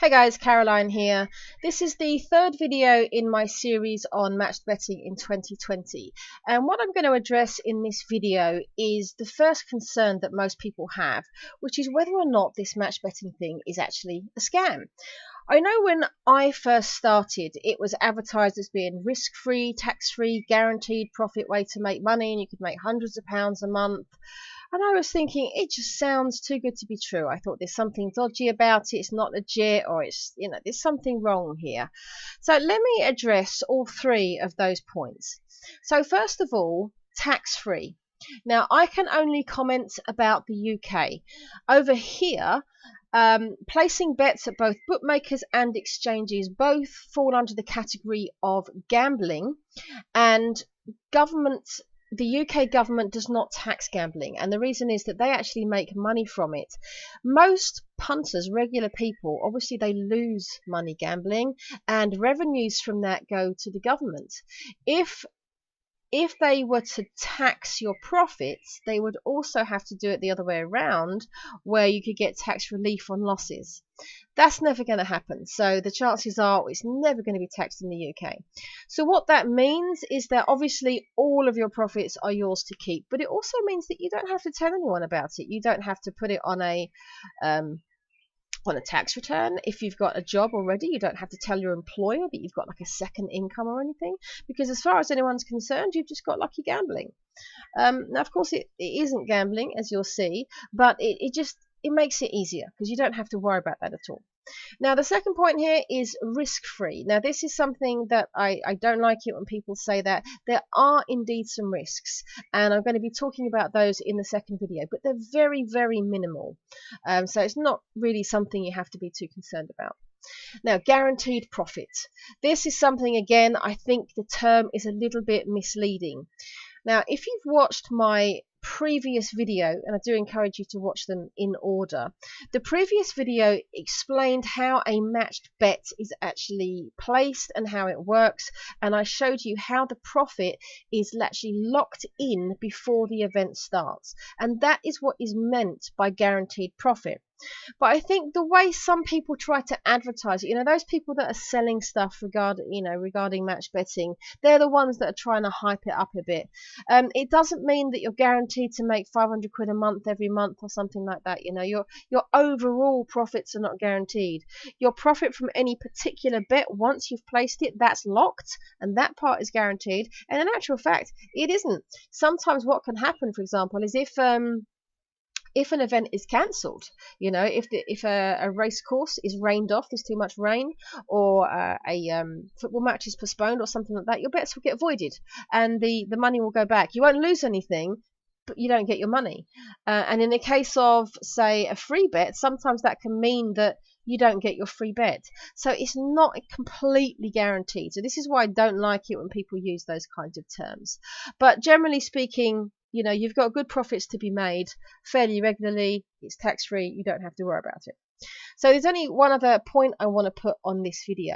Hey guys, Caroline here. This is the third video in my series on matched betting in 2020. And what I'm going to address in this video is the first concern that most people have, which is whether or not this matched betting thing is actually a scam. I know when I first started, it was advertised as being risk-free, tax-free, guaranteed profit way to make money, and you could make hundreds of pounds a month. And I was thinking, it just sounds too good to be true. I thought there's something dodgy about it. It's not legit, or there's something wrong here. So let me address all three of those points. So first of all, tax-free. Now, I can only comment about the UK. Over here, placing bets at both bookmakers and exchanges both fall under the category of gambling, and the UK government does not tax gambling, and the reason is that they actually make money from it. Most punters, regular people, obviously they lose money gambling, and revenues from that go to the government. If they were to tax your profits, they would also have to do it the other way around, where you could get tax relief on losses. That's never going to happen. So the chances are it's never going to be taxed in the UK. So what that means is that obviously all of your profits are yours to keep, but it also means that you don't have to tell anyone about it. You don't have to put it on a tax return. If you've got a job already, you don't have to tell your employer that you've got like a second income or anything, because as far as anyone's concerned, you've just got lucky gambling. Now, of course, it isn't gambling, as you'll see, but it makes it easier because you don't have to worry about that at all. Now, the second point here is risk-free. Now, this is something that I don't like it when people say that. There are indeed some risks, and I'm going to be talking about those in the second video, but they're very, very minimal. So it's not really something you have to be too concerned about. Now, guaranteed profit. This is something, again, I think the term is a little bit misleading. Now, if you've watched my previous video, and I do encourage you to watch them in order, the previous video explained how a matched bet is actually placed and how it works, and I showed you how the profit is actually locked in before the event starts, and that is what is meant by guaranteed profit. But I think the way some people try to advertise it, those people that are selling stuff regarding match betting, they're the ones that are trying to hype it up a bit. It doesn't mean that you're guaranteed to make 500 quid a month every month or something like that. Your overall profits are not guaranteed. Your profit from any particular bet, once you've placed it, that's locked, and that part is guaranteed. And in actual fact, it isn't. Sometimes what can happen, for example, is if an event is cancelled, if a race course is rained off, there's too much rain, or a football match is postponed or something like that, your bets will get voided and the money will go back. You won't lose anything, but you don't get your money. And in the case of, say, a free bet, sometimes that can mean that you don't get your free bet. So it's not completely guaranteed. So this is why I don't like it when people use those kinds of terms. But generally speaking, you've got good profits to be made fairly regularly. It's tax-free. You don't have to worry about it. So there's only one other point I want to put on this video,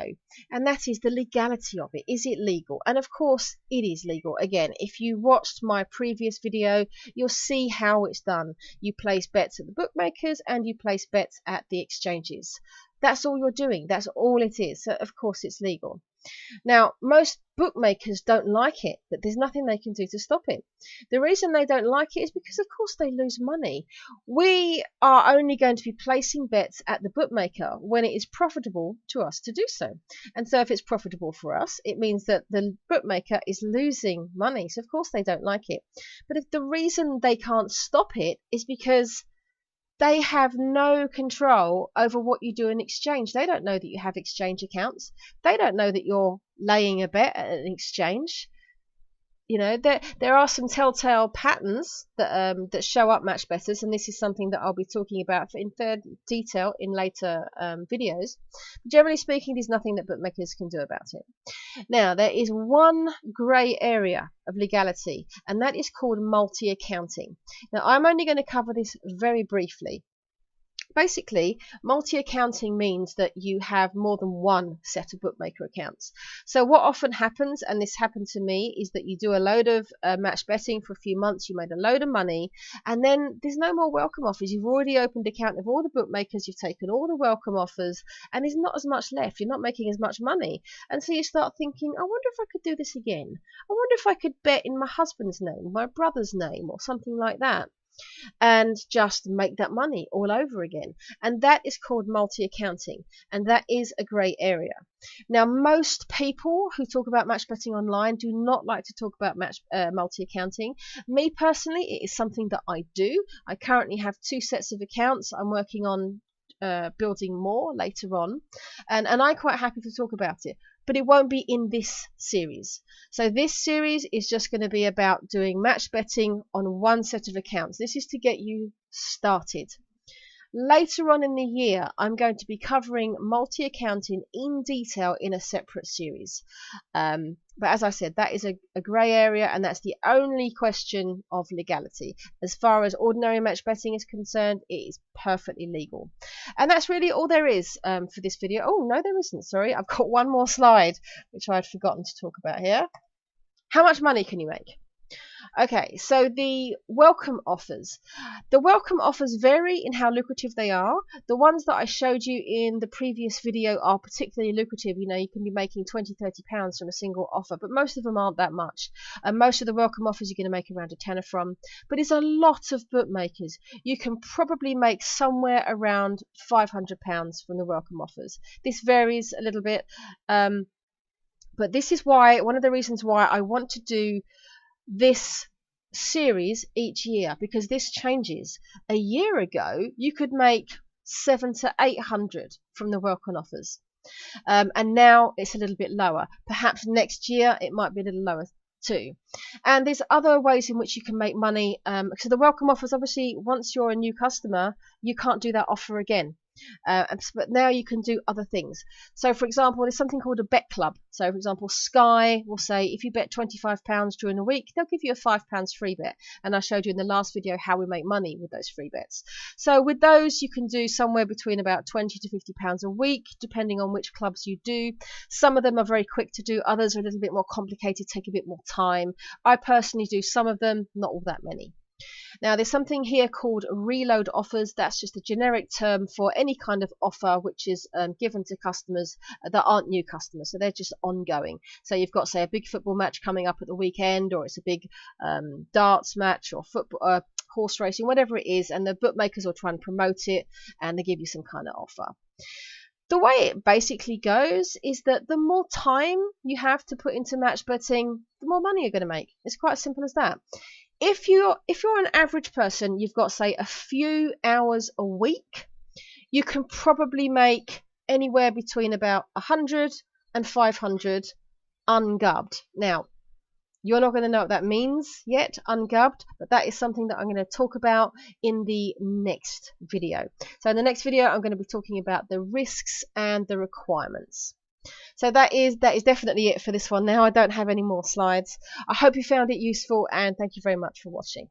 and that is the legality of it. Is it legal? And of course, it is legal. Again, if you watched my previous video, you'll see how it's done. You place bets at the bookmakers and you place bets at the exchanges. That's all you're doing. That's all it is. So of course, it's legal. Now, most bookmakers don't like it, but there's nothing they can do to stop it. The reason they don't like it is because, of course, they lose money. We are only going to be placing bets at the bookmaker when it is profitable to us to do so. And so if it's profitable for us, it means that the bookmaker is losing money. So, of course, they don't like it. But if the reason they can't stop it is because they have no control over what you do in exchange. They don't know that you have exchange accounts. They don't know that you're laying a bet at an exchange. There are some telltale patterns that show up match bettors, and this is something that I'll be talking about in further detail in later videos. But generally speaking, there's nothing that bookmakers can do about it. Now, there is one grey area of legality, and that is called multi-accounting. Now, I'm only going to cover this very briefly. Basically, multi-accounting means that you have more than one set of bookmaker accounts. So what often happens, and this happened to me, is that you do a load of match betting for a few months, you made a load of money, and then there's no more welcome offers. You've already opened account of all the bookmakers, you've taken all the welcome offers, and there's not as much left. You're not making as much money. And so you start thinking, I wonder if I could do this again. I wonder if I could bet in my husband's name, my brother's name, or something like that, and just make that money all over again. And that is called multi-accounting, and that is a grey area. Now, most people who talk about match betting online do not like to talk about multi-accounting. Me personally, it is something that I do. I currently have 2 sets of accounts. I'm working on building more later on, and I'm quite happy to talk about it, but it won't be in this series. So this series is just going to be about doing match betting on one set of accounts. This is to get you started. Later on in the year, I'm going to be covering multi-accounting in detail in a separate series. But as I said, that is a grey area, and that's the only question of legality. As far as ordinary match betting is concerned, it is perfectly legal. And that's really all there is for this video. Oh, no, there isn't. Sorry, I've got one more slide, which I'd forgotten to talk about here. How much money can you make? Okay, so the welcome offers. The welcome offers vary in how lucrative they are. The ones that I showed you in the previous video are particularly lucrative. You know, you can be making 20, 30 pounds from a single offer, but most of them aren't that much. And most of the welcome offers you're going to make around a tenner from. But it's a lot of bookmakers. You can probably make somewhere around 500 pounds from the welcome offers. This varies a little bit. But this is why, one of the reasons why I want to do this series each year, because this changes. A year ago, you could make 700 to 800 from the welcome offers, and now it's a little bit lower. Perhaps next year it might be a little lower too. And there's other ways in which you can make money. So the welcome offers, obviously, once you're a new customer, you can't do that offer again. But now you can do other things. So, for example, there's something called a bet club. So, for example, Sky will say if you bet £25 during a week, they'll give you a £5 free bet. And I showed you in the last video how we make money with those free bets. So, with those, you can do somewhere between about £20 to £50 a week, depending on which clubs you do. Some of them are very quick to do, others are a little bit more complicated, take a bit more time. I personally do some of them, not all that many. Now, there's something here called reload offers. That's just a generic term for any kind of offer which is given to customers that aren't new customers. So they're just ongoing. So you've got, say, a big football match coming up at the weekend, or it's a big darts match, or football, horse racing, whatever it is, and the bookmakers will try and promote it, and they give you some kind of offer. The way it basically goes is that the more time you have to put into match betting, the more money you're going to make. It's quite as simple as that. If you're an average person, you've got, say, a few hours a week, you can probably make anywhere between about 100 and 500 ungubbed. Now, you're not going to know what that means yet, ungubbed, but that is something that I'm going to talk about in the next video. So in the next video, I'm going to be talking about the risks and the requirements. So that is definitely it for this one now. I don't have any more slides. I hope you found it useful, and thank you very much for watching.